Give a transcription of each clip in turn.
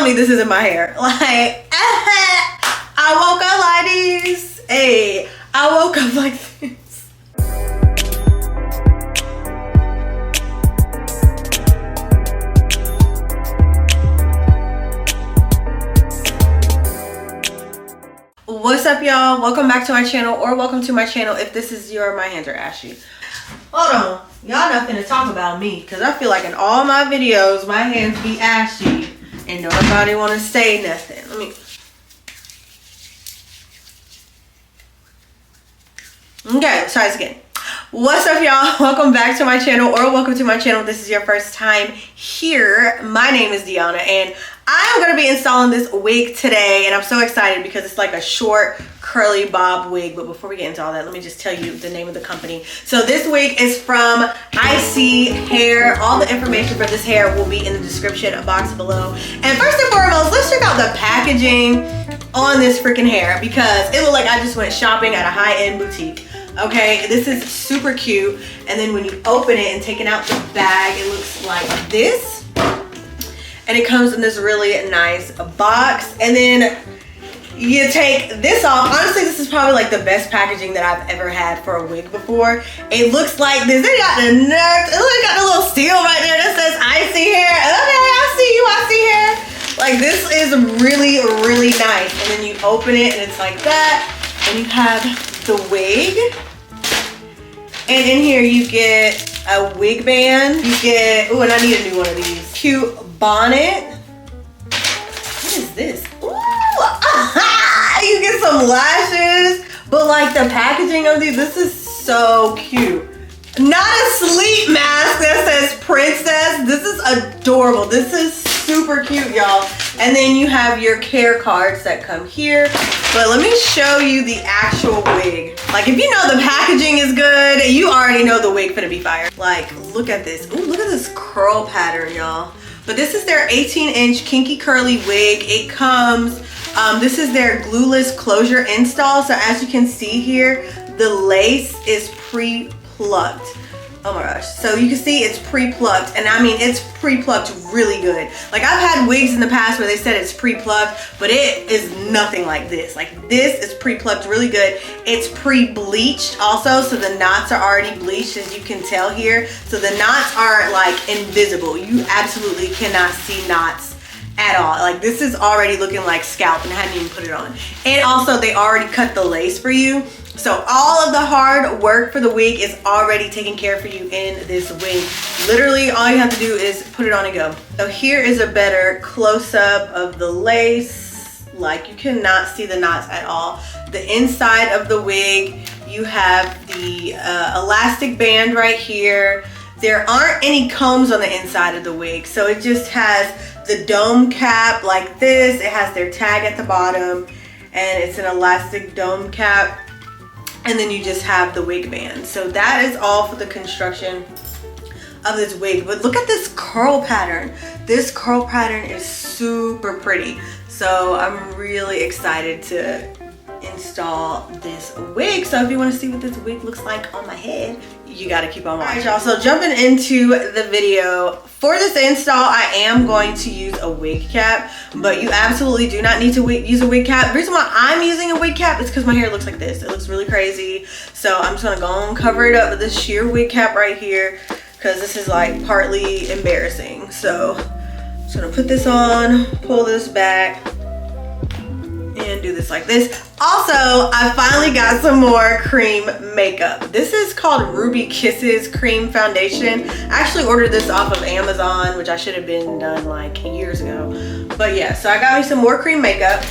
me this isn't my hair. Like, I woke up like this. Hey, I woke up like this. What's up, y'all? Welcome back to my channel, or welcome to my channel if this is my hands are ashy. Hold on, y'all not finna talk about me, because I feel like in all my videos my hands be ashy and nobody want to say nothing. Let me. Okay, let's try this again. What's up, y'all? Welcome back to my channel, or welcome to my channel if this is your first time here. My name is Deanna, and I'm going to be installing this wig today, and I'm so excited because it's like a short curly bob wig. But before we get into all that, let me just tell you the name of the company. So this wig is from ISEE Hair. All the information for this hair will be in the description box below. And first and foremost, let's check out the packaging on this freaking hair, because it looked like I just went shopping at a high-end boutique. Okay, this is super cute. And then when you open it and take it out the bag, it looks like this. And it comes in this really nice box. And then you take this off. Honestly, this is probably like the best packaging that I've ever had for a wig before. It looks like this. They got the nuts. It looks got the little seal right there that says ISEE Hair. Okay, I see you, ISEE Hair. Like, this is really, really nice. And then you open it and it's like that. And you have the wig. And in here you get a wig band. You get, ooh, and I need a new one of these. Cute bonnet. What is this? Ooh, you get some lashes. But like the packaging of these, this is so cute. Not a sleep mask that says princess. This is adorable. This is super cute, y'all. And then you have your care cards that come here. But let me show you the actual wig. Like, if you know the packaging is good, you already know the wig finna be fire. Like, look at this. Ooh, look at this curl pattern, y'all. But this is their 18-inch kinky curly wig. It comes, this is their glueless closure install. So as you can see here, the lace is pre-plucked. Oh my gosh. So you can see it's pre-plucked, and I mean, it's pre-plucked really good. Like, I've had wigs in the past where they said it's pre-plucked, but it is nothing like this. Like, this is pre-plucked really good. It's pre-bleached also, so the knots are already bleached, as you can tell here. So the knots are like invisible. You absolutely cannot see knots at all. Like, this is already looking like scalp, and I hadn't even put it on. And also, they already cut the lace for you. So all of the hard work for the wig is already taken care of for you in this wig. Literally, all you have to do is put it on and go. So here is a better close-up of the lace. Like, you cannot see the knots at all. The inside of the wig, you have the elastic band right here. There aren't any combs on the inside of the wig, so it just has the dome cap like this. It has their tag at the bottom, and it's an elastic dome cap. And then you just have the wig band. So that is all for the construction of this wig. But look at this curl pattern. This curl pattern is super pretty. So I'm really excited to install this wig. So if you want to see what this wig looks like on my head, you got to keep on watching. All right, y'all, so jumping into the video. For this install, I am going to use a wig cap, but you absolutely do not need to use a wig cap. The reason why I'm using a wig cap is because my hair looks like this. It looks really crazy. So I'm just gonna go and cover it up with this sheer wig cap right here, because this is like partly embarrassing. So I'm just gonna put this on, pull this back, and do this like this. Also, I finally got some more cream makeup. This is called Ruby Kisses cream foundation. I actually ordered this off of Amazon, which I should have been done like years ago. But yeah, so I got me some more cream makeup.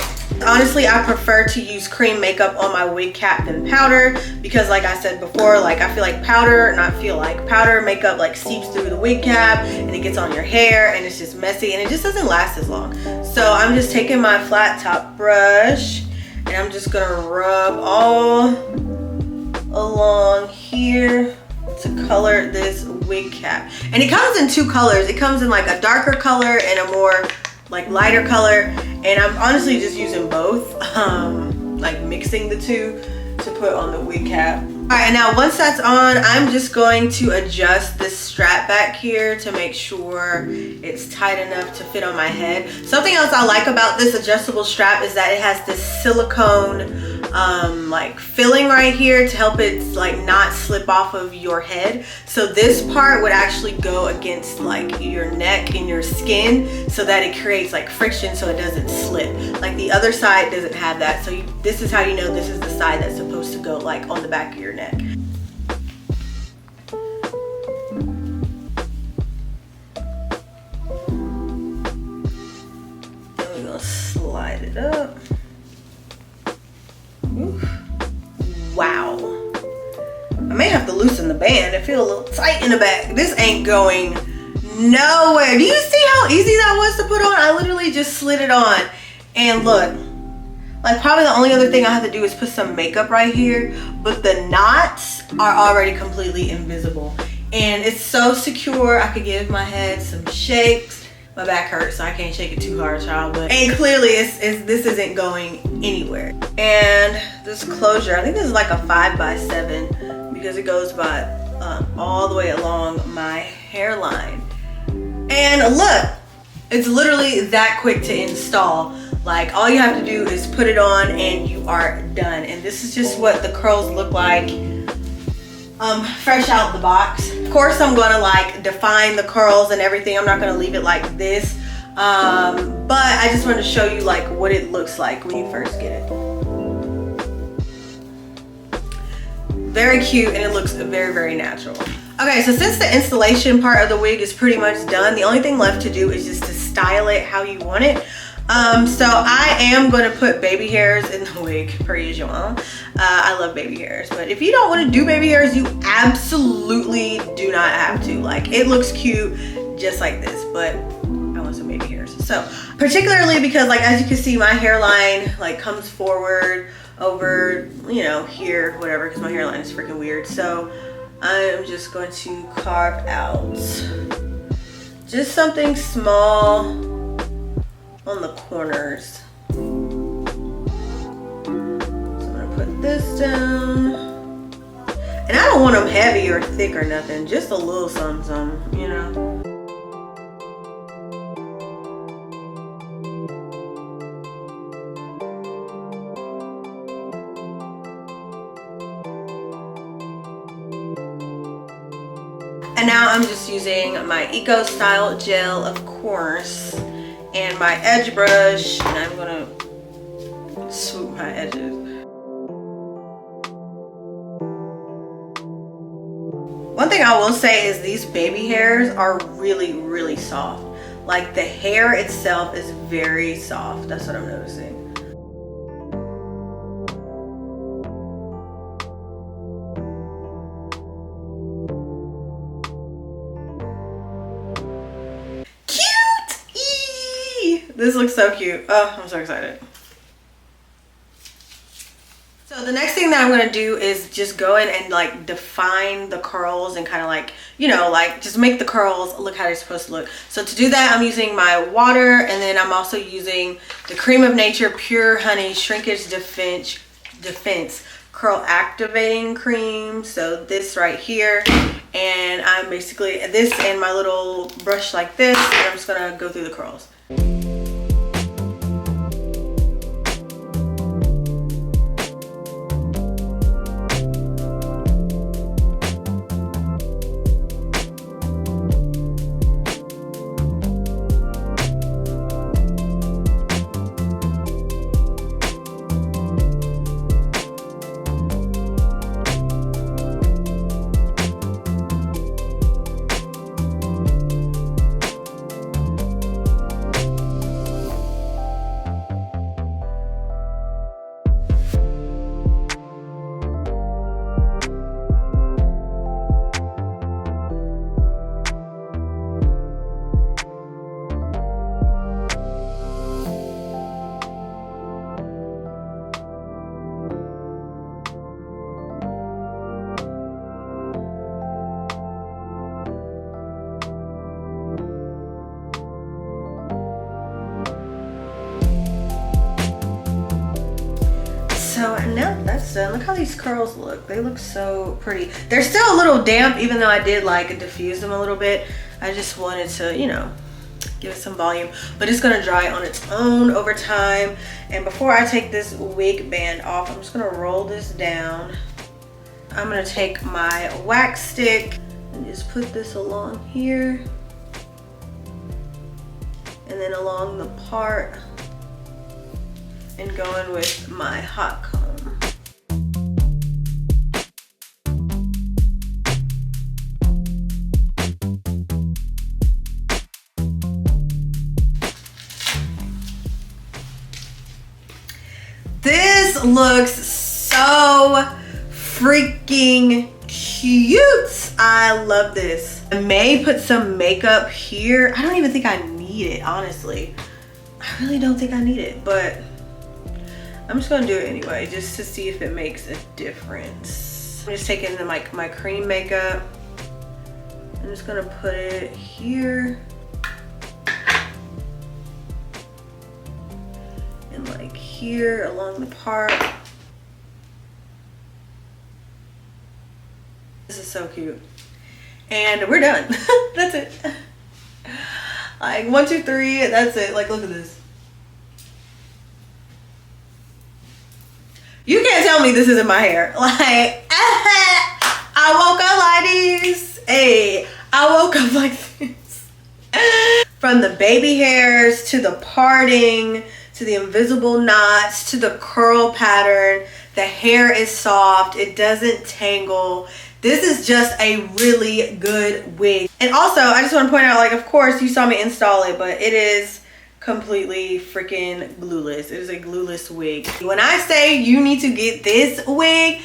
Honestly, I prefer to use cream makeup on my wig cap than powder, because like I said before, like I feel like powder makeup like seeps through the wig cap and it gets on your hair and it's just messy and it just doesn't last as long. So I'm just taking my flat top brush and I'm just gonna rub all along here to color this wig cap. And it comes in two colors. It comes in like a darker color and a more like lighter color, and I'm honestly just using both, like mixing the two to put on the wig cap. All right, now once that's on, I'm just going to adjust this strap back here to make sure it's tight enough to fit on my head. Something else I like about this adjustable strap is that it has this silicone like filling right here to help it like not slip off of your head. So this part would actually go against like your neck and your skin so that it creates like friction so it doesn't slip. Like the other side doesn't have that. So this is how you know this is the side that's supposed to go like on the back of your neck. Then we're gonna slide it up. Oof. Wow. I may have to loosen the band. It feels a little tight in the back. This ain't going nowhere. Do you see how easy that was to put on? I literally just slid it on. And look, like probably the only other thing I have to do is put some makeup right here, but the knots are already completely invisible. And it's so secure. I could give my head some shakes. My back hurts, so I can't shake it too hard, child. But and clearly, this isn't going anywhere. And this closure, I think this is like a 5x7 because it goes by all the way along my hairline. And look, it's literally that quick to install. Like all you have to do is put it on and you are done. And this is just what the curls look like fresh out the box. Of course, I'm gonna like define the curls and everything. I'm not gonna leave it like this, but I just wanted to show you like what it looks like when you first get it. Very cute, and it looks very, very natural. Okay, so since the installation part of the wig is pretty much done, the only thing left to do is just to style it how you want it. So I am going to put baby hairs in the wig per usual. I love baby hairs, but if you don't want to do baby hairs, you absolutely do not have to. Like it looks cute just like this, but I want some baby hairs. So particularly because like as you can see, my hairline like comes forward over, you know, here, whatever, because my hairline is freaking weird. So I am just going to carve out just something small on the corners. So I'm gonna put this down. And I don't want them heavy or thick or nothing, just a little something, you know. And now I'm just using my Eco Style gel, of course, and my edge brush, and I'm gonna swoop my edges. One thing I will say is these baby hairs are really, really soft. Like the hair itself is very soft. That's what I'm noticing. This looks so cute. Oh, I'm so excited. So the next thing that I'm gonna do is just go in and like define the curls and kind of like, you know, like just make the curls look how they're supposed to look. So to do that, I'm using my water, and then I'm also using the Cream of Nature Pure Honey Shrinkage Defense Curl Activating Cream. So this right here, and I'm basically this and my little brush like this, and I'm just gonna go through the curls. So now that's done. Look how these curls look. They look so pretty. They're still a little damp, even though I did like diffuse them a little bit. I just wanted to, you know, give it some volume, but it's gonna dry on its own over time. And before I take this wig band off, I'm just gonna roll this down. I'm gonna take my wax stick and just put this along here and then along the part, and going with my hot comb. This looks so freaking cute. I love this. I may put some makeup here. I don't even think I need it, honestly. I really don't think I need it, but I'm just gonna do it anyway, just to see if it makes a difference. I'm just taking my cream makeup. I'm just gonna put it here. And like here along the part. This is so cute. And we're done. That's it. Like 1, 2, 3, that's it. Like, look at this. You can't tell me this isn't my hair. Like, I woke up like this. Hey, I woke up like this. From the baby hairs to the parting, to the invisible knots, to the curl pattern. The hair is soft. It doesn't tangle. This is just a really good wig. And also, I just want to point out, like, of course, you saw me install it, but it is completely freaking glueless. It is a glueless wig. When I say you need to get this wig,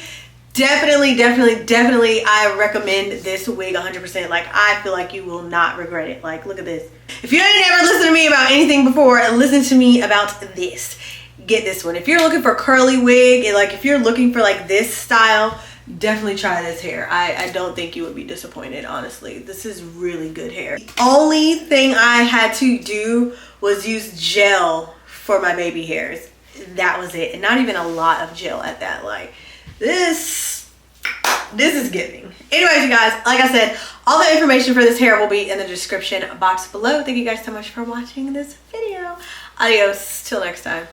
definitely I recommend this wig 100%. Like, I feel like you will not regret it. Like, look at this. If you ain't ever listened to me about anything before, listen to me about this. Get this one. If you're looking for curly wig, and like if you're looking for like this style, definitely try this hair. I don't think you would be disappointed, honestly. This is really good hair. The only thing I had to do was use gel for my baby hairs. That was it. And not even a lot of gel at that. Like, this is giving. Anyways, you guys, like I said, all the information for this hair will be in the description box below. Thank you guys so much for watching this video. Adios till next time.